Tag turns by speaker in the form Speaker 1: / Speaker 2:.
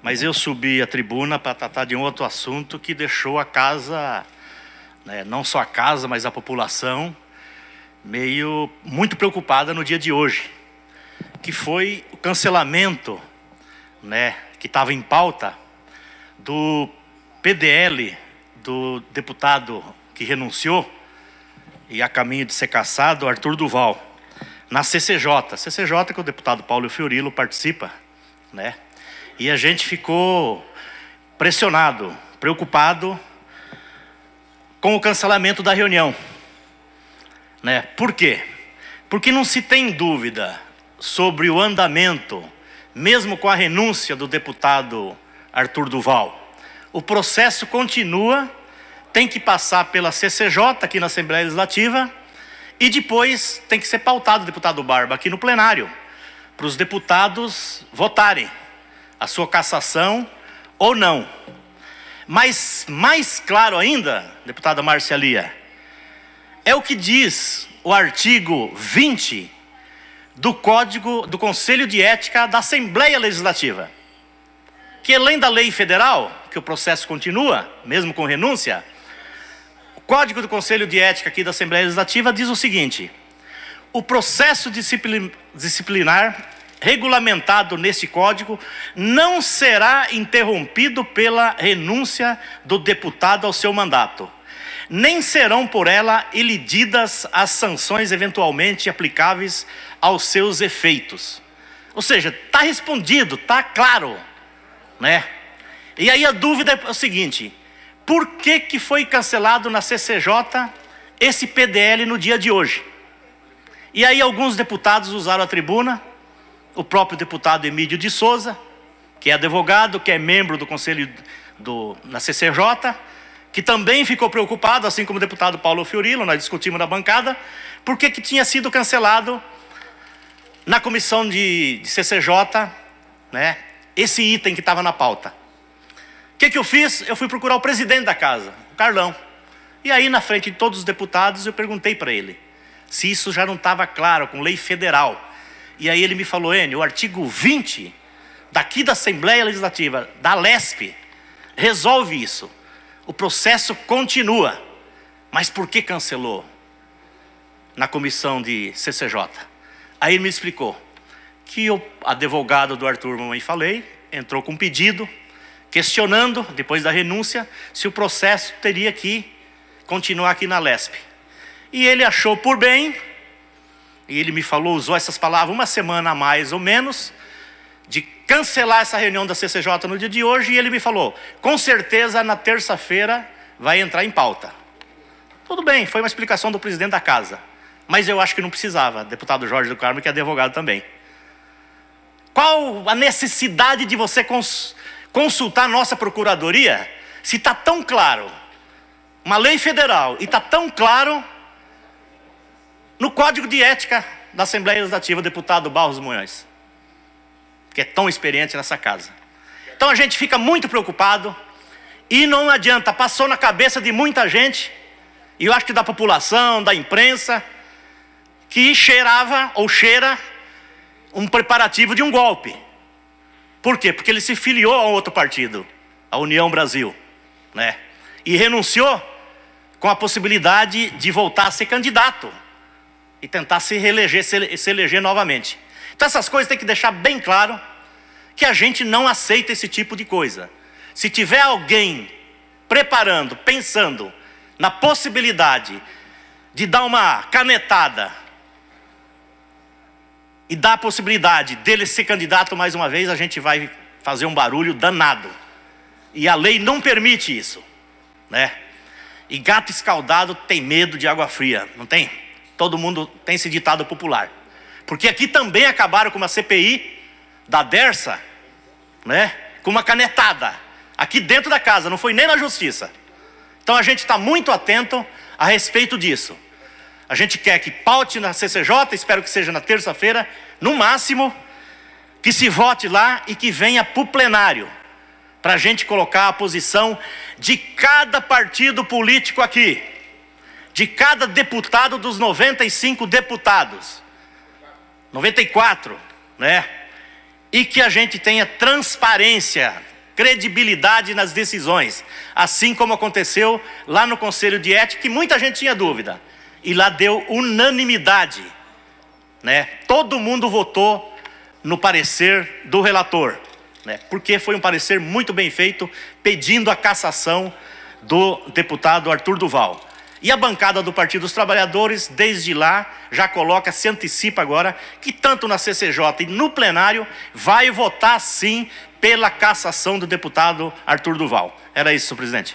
Speaker 1: mas eu subi à tribuna para tratar de um outro assunto que deixou a casa, né, não só a casa, mas a população, muito preocupada no dia de hoje, que foi o cancelamento, né, que estava em pauta, do PDL, do deputado que renunciou, e a caminho de ser cassado, Arthur Duval, na CCJ. CCJ que o deputado Paulo Fiorilo participa, né? E a gente ficou pressionado, preocupado com o cancelamento da reunião, né? Por quê? Porque não se tem dúvida sobre o andamento, mesmo com a renúncia do deputado Arthur Duval. O processo continua, tem que passar pela CCJ aqui na Assembleia Legislativa e depois tem que ser pautado, deputado Barba, aqui no plenário, para os deputados votarem a sua cassação ou não. Mas mais claro ainda, deputada Marcialia, é o que diz o artigo 20 do Código do Conselho de Ética da Assembleia Legislativa, que além da lei federal, que o processo continua, mesmo com renúncia, o Código do Conselho de Ética aqui da Assembleia Legislativa diz o seguinte: o processo disciplinar regulamentado neste Código não será interrompido pela renúncia do deputado ao seu mandato, nem serão por ela elididas as sanções eventualmente aplicáveis aos seus efeitos. Ou seja, está respondido, está claro, né? E aí a dúvida é o seguinte: por que foi cancelado na CCJ esse PDL no dia de hoje? E aí alguns deputados usaram a tribuna, o próprio deputado Emílio de Souza, que é advogado, que é membro do conselho na CCJ, que também ficou preocupado, assim como o deputado Paulo Fiorilo, nós discutimos na bancada, por que tinha sido cancelado na comissão de CCJ, né, esse item que estava na pauta. O que eu fiz? Eu fui procurar o presidente da casa, o Carlão. E aí, na frente de todos os deputados, eu perguntei para ele se isso já não estava claro, com lei federal. E aí ele me falou: Enio, o artigo 20 daqui da Assembleia Legislativa, da LESP, resolve isso. O processo continua. Mas por que cancelou na comissão de CCJ? Aí ele me explicou que o advogado do Arthur, mamãe falei, entrou com um pedido, questionando, depois da renúncia, se o processo teria que continuar aqui na LESP. E ele achou por bem, e ele me falou, usou essas palavras uma semana a mais ou menos, de cancelar essa reunião da CCJ no dia de hoje, e ele me falou, com certeza na terça-feira vai entrar em pauta. Tudo bem, foi uma explicação do presidente da casa, mas eu acho que não precisava, deputado Jorge do Carmo, que é advogado também. Qual a necessidade de você consultar a nossa procuradoria, se está tão claro, uma lei federal, e está tão claro no Código de Ética da Assembleia Legislativa, o deputado Barros Munhoz, que é tão experiente nessa casa. Então a gente fica muito preocupado, e não adianta, passou na cabeça de muita gente, e eu acho que da população, da imprensa, que cheirava, ou cheira, um preparativo de um golpe. Por quê? Porque ele se filiou a outro partido, a União Brasil, né? E renunciou com a possibilidade de voltar a ser candidato e tentar se reeleger, se eleger novamente. Então essas coisas tem que deixar bem claro que a gente não aceita esse tipo de coisa. Se tiver alguém preparando, pensando na possibilidade de dar uma canetada e dar a possibilidade dele ser candidato mais uma vez, a gente vai fazer um barulho danado. E a lei não permite isso, né? E gato escaldado tem medo de água fria, não tem? Todo mundo tem esse ditado popular. Porque aqui também acabaram com uma CPI da Dersa, né? Com uma canetada, aqui dentro da casa, não foi nem na justiça. Então a gente está muito atento a respeito disso. A gente quer que paute na CCJ, espero que seja na terça-feira, no máximo, que se vote lá e que venha para o plenário, para a gente colocar a posição de cada partido político aqui, de cada deputado dos 95 deputados, 94, né? E que a gente tenha transparência credibilidade nas decisões, assim como aconteceu lá no Conselho de Ética, que muita gente tinha dúvida, e lá deu unanimidade, né? Todo mundo votou no parecer do relator, né? Porque foi um parecer muito bem feito, pedindo a cassação do deputado Arthur Duval. E a bancada do Partido dos Trabalhadores, desde lá, já coloca, se antecipa agora, que tanto na CCJ e no plenário, vai votar sim pela cassação do deputado Arthur Duval. Era isso, senhor presidente.